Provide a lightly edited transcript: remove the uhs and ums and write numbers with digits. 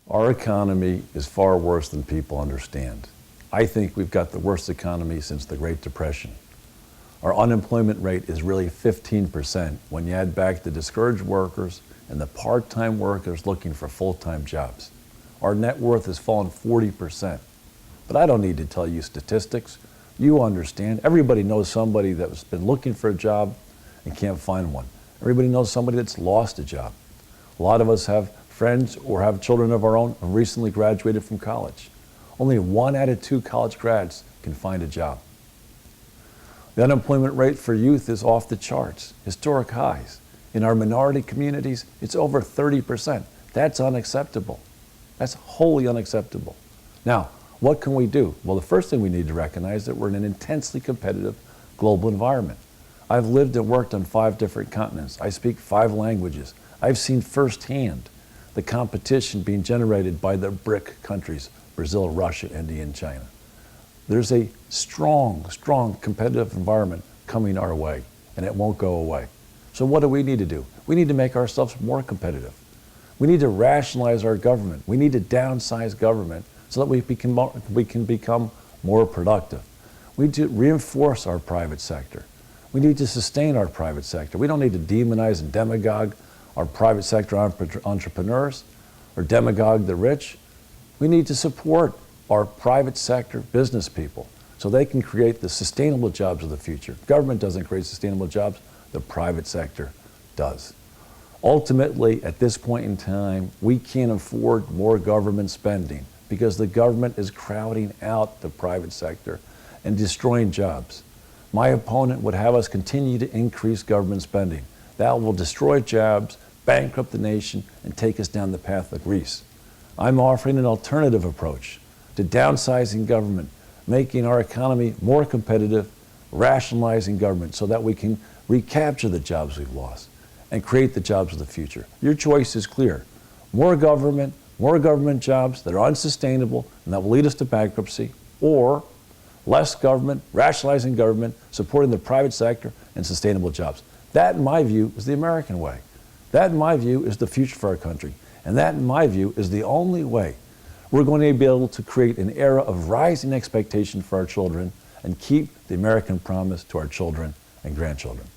Our economy is far worse than people understand. I think we've got the worst economy since the Great Depression. Our unemployment rate is really 15% when you add back the discouraged workers and the part-time workers looking for full-time jobs. Our net worth has fallen 40%. But I don't need to tell you statistics. You understand. Everybody knows somebody that's been looking for a job and can't find one. Everybody knows somebody that's lost a job. A lot of us have friends or have children of our own who recently graduated from college. Only 1 out of 2 college grads can find a job. The unemployment rate for youth is off the charts, historic highs. In our minority communities, it's over 30%. That's unacceptable. That's wholly unacceptable. Now, what can we do? Well, the first thing we need to recognize is that we're in an intensely competitive global environment. I've lived and worked on 5 different continents. I speak 5 languages. I've seen firsthand the competition being generated by the BRIC countries, Brazil, Russia, India, and China. There's a strong, strong competitive environment coming our way, and it won't go away. So what do we need to do? We need to make ourselves more competitive. We need to rationalize our government. We need to downsize government so that we can become more productive. We need to reinforce our private sector. We need to sustain our private sector. We don't need to demonize and demagogue our private sector entrepreneurs or demagogue the rich. We need to support our private sector business people so they can create the sustainable jobs of the future. Government doesn't create sustainable jobs, the private sector does. Ultimately, at this point in time, we can't afford more government spending because the government is crowding out the private sector and destroying jobs. My opponent would have us continue to increase government spending. That will destroy jobs, bankrupt the nation, and take us down the path of Greece. I'm offering an alternative approach to downsizing government, making our economy more competitive, rationalizing government so that we can recapture the jobs we've lost and create the jobs of the future. Your choice is clear. More government jobs that are unsustainable and that will lead us to bankruptcy, or less government, rationalizing government, supporting the private sector, and sustainable jobs. That, in my view, is the American way. That, in my view, is the future for our country. And that, in my view, is the only way we're going to be able to create an era of rising expectation for our children and keep the American promise to our children and grandchildren.